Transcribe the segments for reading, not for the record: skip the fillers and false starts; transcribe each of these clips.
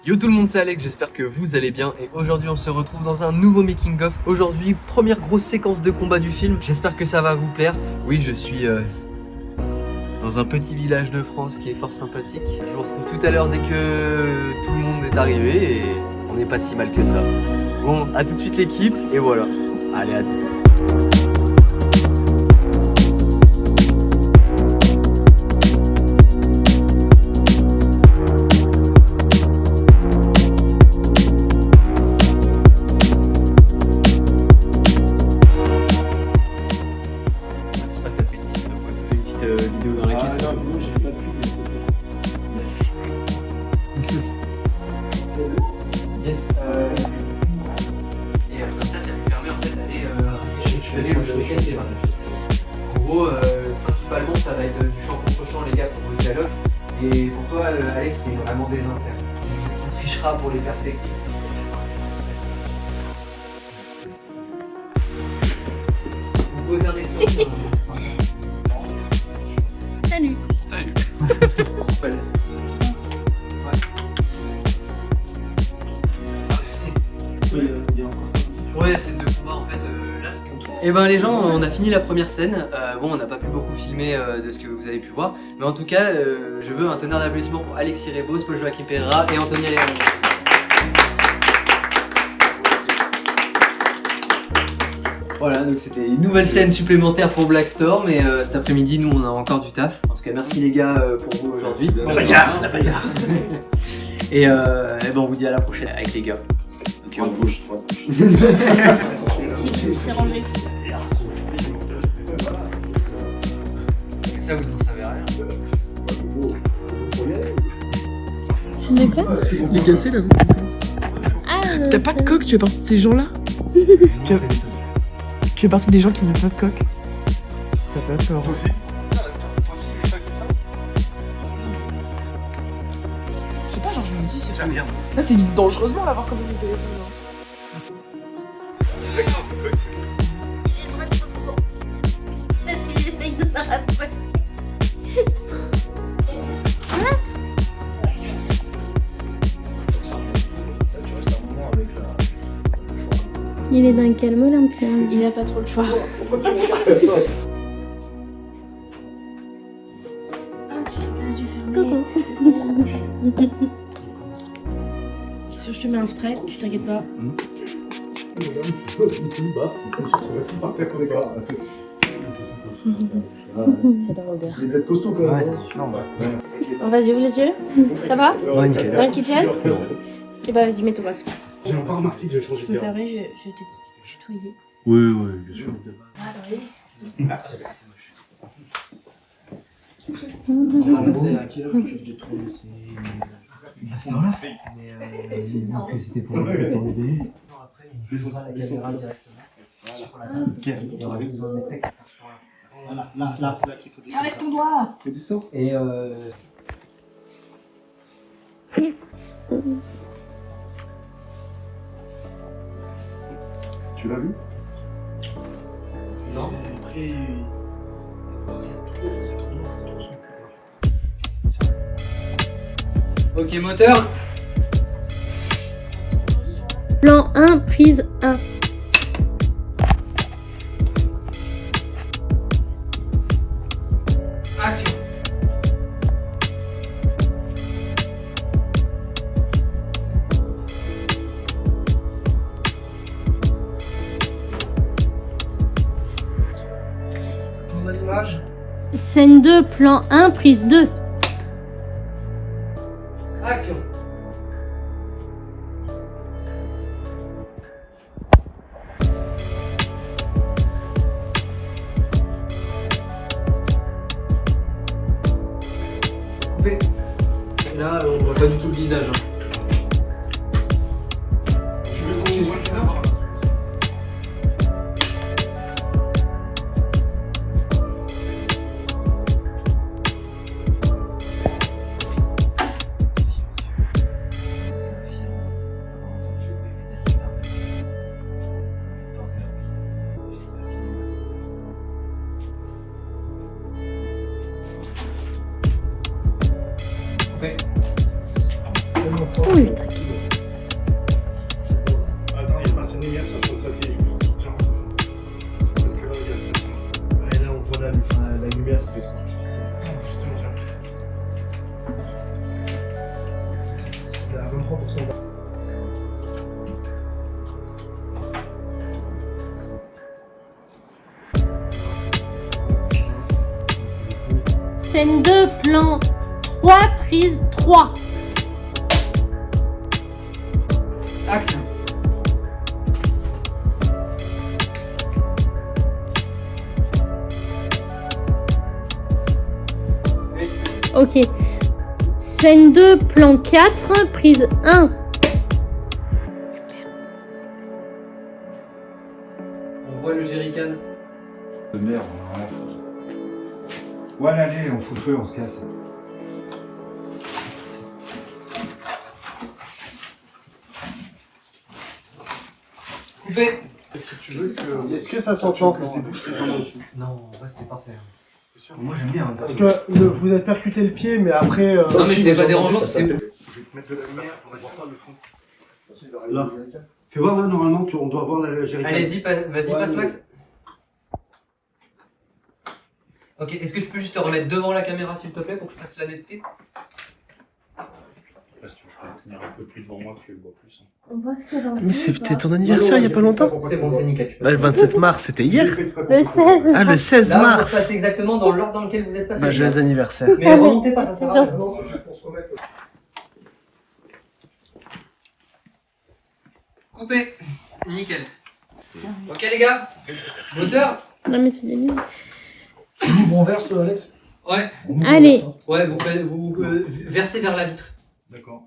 Yo tout le monde, c'est Alex, j'espère que vous allez bien et aujourd'hui on se retrouve dans un nouveau making of. Aujourd'hui, première grosse séquence de combat du film, j'espère que ça va vous plaire. Oui, je suis dans un petit village de France qui est fort sympathique. Je vous retrouve tout à l'heure dès que tout le monde est arrivé et on n'est pas si mal que ça. Bon, à tout de suite l'équipe et voilà. Allez, à tout de suite. Vidéo dans la caisse. Ah non, j'ai pas pu les photos. Yes. Et comme ça lui permet en fait d'aller récupérer le week-end des mains. En gros, principalement ça va être du champ contre champ les gars pour vos dialogues. Et pour toi Alex, c'est vraiment des inserts. On trichera pour les perspectives. Vous pouvez faire des sons. Salut. Salut. Voilà. Ouais, scène de combat en fait, là ce qu'on trouve. Et ben les gens, on a fini la première scène. Bon, on n'a pas pu beaucoup filmer de ce que vous avez pu voir. Mais en tout cas, je veux un tonnerre d'applaudissements pour Alexis Rebos, Paul Joachim Pereira et Anthony Aléron. Voilà, donc c'était une nouvelle scène supplémentaire pour Blackstorm et cet après-midi, nous, on a encore du taf. En tout cas, merci les gars pour vous aujourd'hui. La bagarre. Et ben on vous dit à la prochaine avec les gars. Okay, Droite gauche. C'est rangé. Ça, vous en savez rien. De quoi? Il est cassé là. Ah, T'as pas de coque, tu fais partie de ces gens-là? Tu fais partie des gens qui n'ont pas de coque. Ça fait peur. Toi aussi, il est pas comme ça. Je sais pas, genre je me dis, c'est Ça merde. là c'est dangereusement l'avoir comme un téléphone. D'accord, le code, c'est. J'aimerais trop. Parce que j'essaye de me rapprocher. Tu restes un moment avec la. Il est dans quel mot là? Il n'a pas trop le choix. Pourquoi tu regardes ça? Ah, tu l'as dû fermer. Coucou. Si je te mets un spray, tu t'inquiètes pas. On se retrouve assis par terre comme ça. J'adore l'odeur. Il devait être costaud quand même. Ouais, c'est sûr. On vas-y, ouvre les yeux. Ça va? Ouais, nickel. Dans le kitchen? Et bah vas-y, mets ton masque. J'ai pas remarqué que j'avais changé Je de me terrain. permets, je t'ai tutoyé. Oui, bien sûr. C'est à quelle heure que j'ai trouvé ces. Mais que c'était pour le tourner. Après, on jouera la caméra directement. Il y aura besoin d'effets. Là, c'est là qu'il faut descendre. Arrête ton doigt! Faut descendre. Et Tu l'as vu? non. Après, on voit rien trop. Enfin, c'est trop noir, c'est trop sombre. Ok, moteur. Plan 1, prise 1. Action. Ton image. Scène 2, plan 1, prise 2. Action. Coupé. Et là, on voit pas du tout le visage. Tu veux qu'on se voit le visage? Coupé. Tellement Oui. Attends, il y a pas scène lumière, ça prend sa télé. Parce que là, il y a ça. Et là, on voit la lumière, ça fait trop artificiel. Justement, j'ai. Il y a 23%. Scène 2, plan 3, prise 3. Action. Ok. Scène 2, plan 4, prise 1. On voit le jerrycan. De merde, on a rien à foutre. Ouais, allez, on fout le feu, on se casse. Coupé. Est-ce que tu veux que. Est-ce que ça s'entend que je débouche les jambes dessus? Non, en vrai c'était parfait. C'est sûr. Moi j'aime bien. Parce que vous avez percuté le pied, mais après. Non mais c'est pas dérangeant, c'est. Je vais te mettre de la lumière pour voir pas le fond. Là. Fais voir là, normalement, on doit voir la jerrycan. Allez-y, vas-y, Ouais, passe mais- Max. Ok, est-ce que tu peux juste te remettre devant la caméra s'il te plaît pour que je fasse la netteté? Si tu veux, je peux tenir un peu plus devant moi, tu le vois plus. On voit ce qu'il y a dans le Mais film, c'était ou ton anniversaire il y a pas longtemps. C'est bon, c'est nickel. Tu peux Bah, le 27 mars, c'était hier. Le 16. Ah, le 16 Là, on mars. passe exactement dans l'ordre dans lequel vous êtes passé. Bah, joyeux anniversaire. Mais remontez pas, ça C'est sert à rien. gentil. Non, juste pour se remettre. Coupé. Nickel. Ok les gars. Moteur. Non, mais c'est des lignes. On verse, Alex? Ouais. Allez. Ouais, vous versez vers la vitre. D'accord.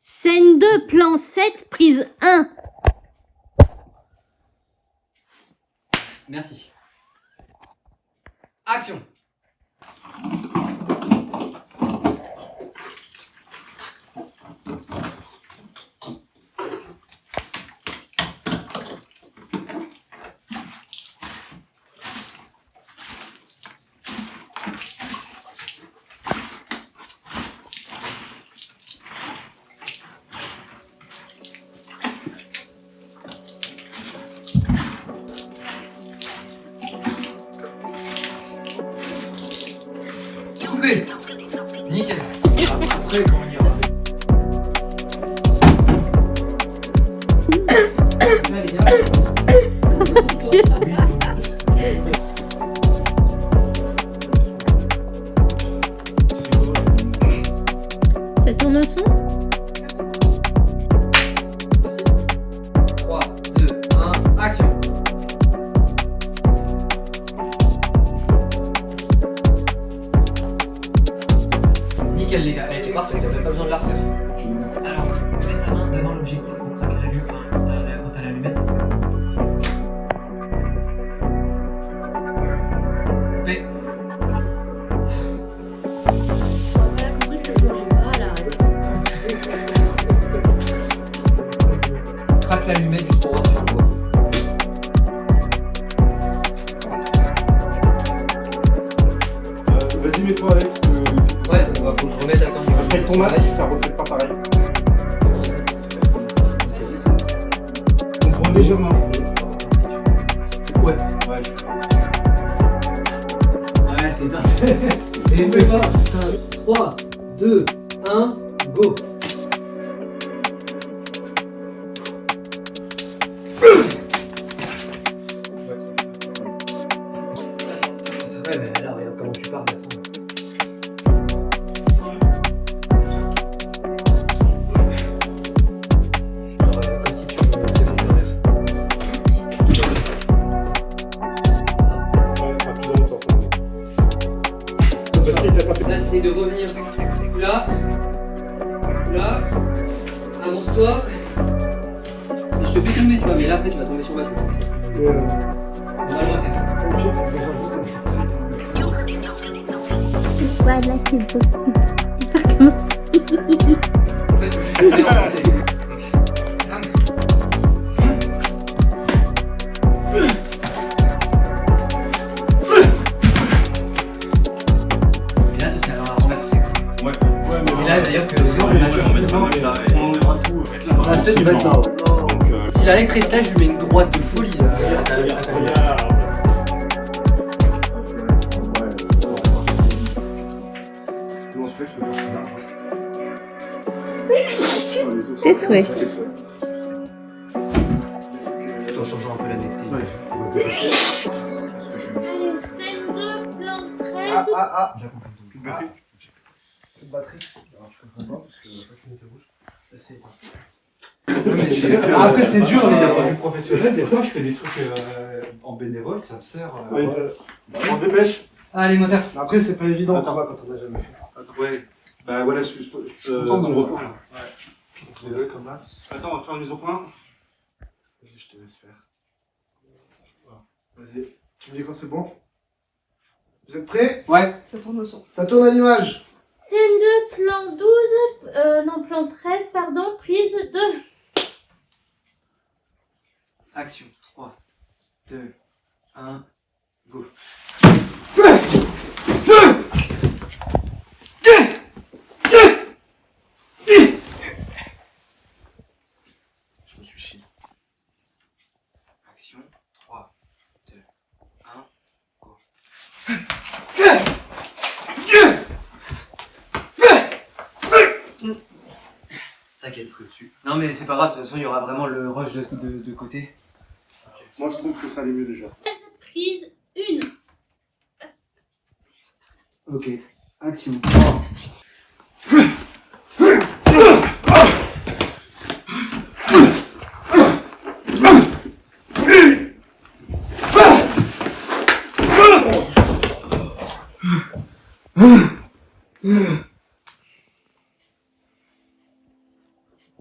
Scène 2, plan 7, prise 1. Merci. Action. Coupé. Nickel. Après, quand il y a. Là, les gars. Ça tourne au son? 3, 2, 1, action. Nickel les gars, elle était parfaite, j'avais pas besoin de la refaire. Alors, mets ta main devant l'objectif pour craquer la lumière quand t'as l'allumette. Coupé. On a compris que ça se mangeait pas là. Craque l'allumette juste pour voir si on le voit. Vas-y, mets-toi, Alex. Ouais, on va vous le remettre, attends. Après ton masque, ça reflète pas pareil. Contrôle légèrement. Ouais. Ouais. Ouais, c'est dingue. Et on fait pas. 3, 2, 1, go. Ouais, mais là, regarde comment tu parles. Attends. Genre, comme si tu c'est bon, Ouais, pas plus longtemps. Parce qu'il t'a pas fait. là, t'essayes de revenir là, là, avance-toi. Et je te fais tomber, tu vois, mais là, après, tu vas tomber sur ma tête. Normalement, Voilà, c'est beau. en fait, je vais faire avancer. Et là, tu sais, alors, on renverse. Ouais, C'est là d'ailleurs que on va mettre la main là. coup, être là. La scène, il va être là. Donc, Si la lettre est slash, je lui mets une droite de folie là. Tes souhaits. Tout en changeant un peu la netteté. Allez, scène 2, plan 13. Matrix. Alors, je comprends pas parce que la machine était rouge. Là, c'est éteint. Après, c'est dur, d'un mais. point de vue professionnel, des fois, je fais des trucs en bénévole, ça me sert. On dépêche. Allez, moteur. Après, c'est pas évident Attends. quand on a jamais fait. Ouais. Bah voilà, je suis content de me reprendre. Désolé, comme là. Attends, on va faire une mise au point. Vas-y, je te laisse faire. Voilà. Vas-y. Tu me dis quand c'est bon? Vous êtes prêts? Ouais. Ça tourne au son. Ça tourne à l'image. Scène 2, plan 12. Non, plan 13, pardon. Prise 2. Action. 3, 2, 1, go. Je me suis chié. Action. 3, 2, 1, go. T'inquiète, dessus. Non mais c'est pas grave, de toute façon il y aura vraiment le rush de côté. Moi, je trouve que ça allait mieux déjà. Prise 1. Ok, action. 3.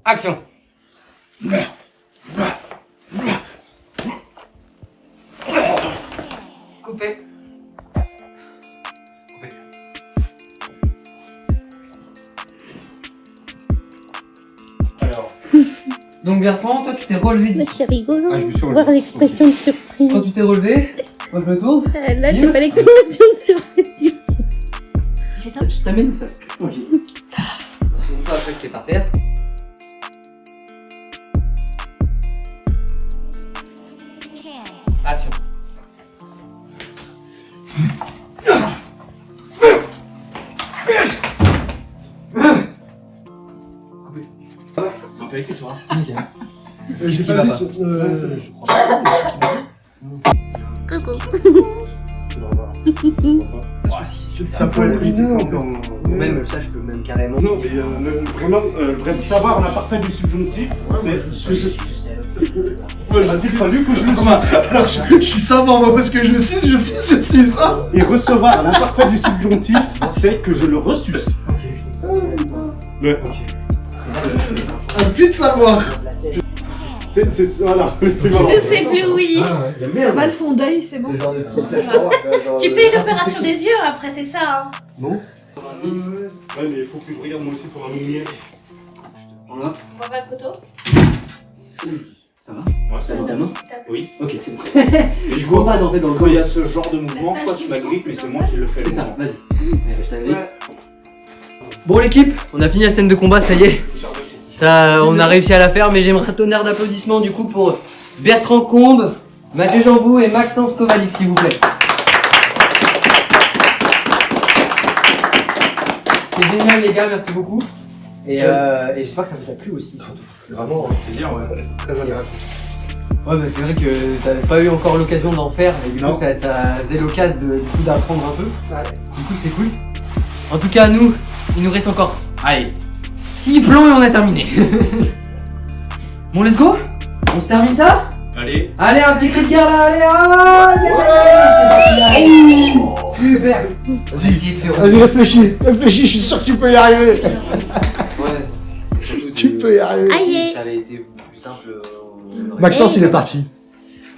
Action. Coupé. Coupé. Alors, Donc Bertrand, toi tu t'es relevé Mais d'ici. c'est rigolo. je me suis Voir l'expression de surprise. Quand tu t'es relevé, moi je me tourne. Là, c'est pas l'expression de surprise. Je t'amène où ça? Ok. Une fois après que t'es par terre. Action. non, pas écrit, toi. Nickel. J'ai qui pas va vu pas ce. Je crois Coucou. Ça peut être une heure. Même ça, je peux même carrément. Non, mais vraiment, le vrai savoir l'imparfait du subjonctif, c'est ce que je. Ouais, il a fallu que je le suce. Alors, je suis savant, moi, parce que je suis ça. Et recevoir l'imparfait du subjonctif, c'est que je le ressuce. Ouais. Un puits de savoir. Voilà. Je sais plus où il est. Ça va le fond d'œil, c'est bon. Ce genre de petit flash. Tu payes l'opération des yeux après, c'est ça. Hein. Bon. 90. Ouais, mais il faut que je regarde moi aussi pour un lumière. Voilà. On va voir le poteau. Ça va? Ouais, Ça va ta main? Oui. Ok, c'est bon. Et du Faut coup, pas d'enlever dans le quand il y a ce genre de mouvement, toi tu m'agrippes, mais c'est moi qui le fais. C'est ça, vas-y. Je t'invite. Bon l'équipe, on a fini la scène de combat, ça y est. Ça, on a réussi à la faire, mais j'aimerais un tonnerre d'applaudissements du coup pour Bertrand Combe, Mathieu Jambou et Maxence Kovalik, s'il vous plaît. C'est génial les gars, merci beaucoup. Et j'espère que ça vous a plu aussi, surtout. Vraiment. Plaisir, ouais. Très intéressant. Ouais, bah c'est vrai que t'avais pas eu encore l'occasion d'en faire, et du Non. coup ça faisait l'occasion du coup d'apprendre un peu. Du coup c'est cool. En tout cas, nous, il nous reste encore Allez. 6 plans et on a terminé. Bon, let's go. On se termine ça? Allez. Allez, un petit cri de guerre là, allez, super. Vas-y. Essayez de faire. Vas-y, réfléchis, je suis sûr que tu peux y arriver. Ouais, c'est surtout Tu peux y arriver. Aïe. Ça avait été plus simple. Maxence, il est parti.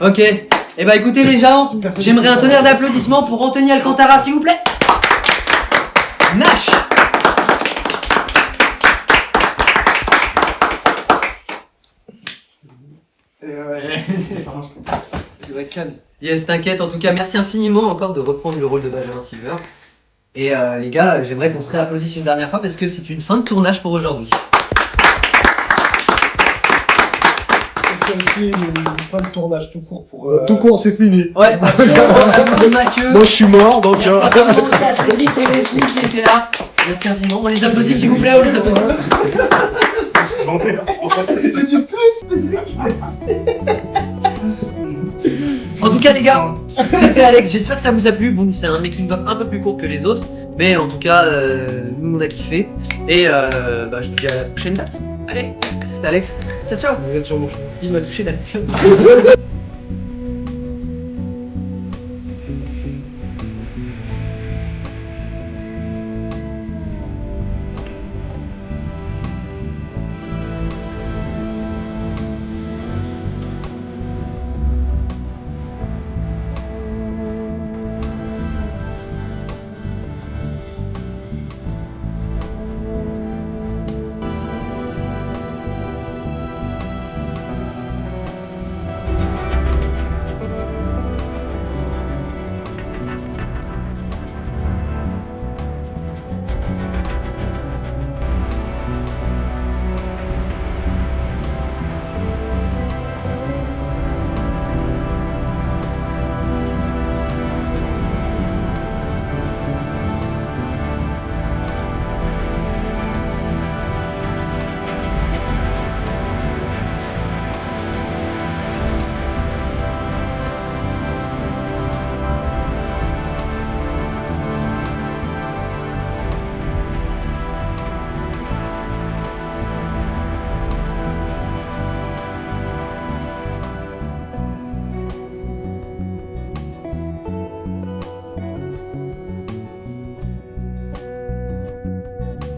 Ok. Et bah écoutez les gens, j'aimerais un tonnerre d'applaudissements pour Anthony Alcantara, s'il vous plaît. Nash. C'est la canne. Yes, t'inquiète, en tout cas, merci infiniment encore de reprendre le rôle de Benjamin Silver. Et les gars, j'aimerais qu'on se réapplaudisse une dernière fois parce que c'est une fin de tournage pour aujourd'hui. aussi une fin de tournage tout court pour. Tout court, c'est fini. Ouais, Mathieu. Moi je suis mort donc. Merci à Cédric et Leslie qui étaient là. Merci infiniment. On les applaudit s'il vous plaît, on les applaudit. J'ai dit plus. En tout cas les gars, c'était Alex, j'espère que ça vous a plu. Bon, c'est un making of un peu plus court que les autres, mais en tout cas, nous on a kiffé. Et je vous dis à la prochaine date. Allez, c'était Alex. Ciao ciao. Regarde sur mon chemin. Il m'a touché la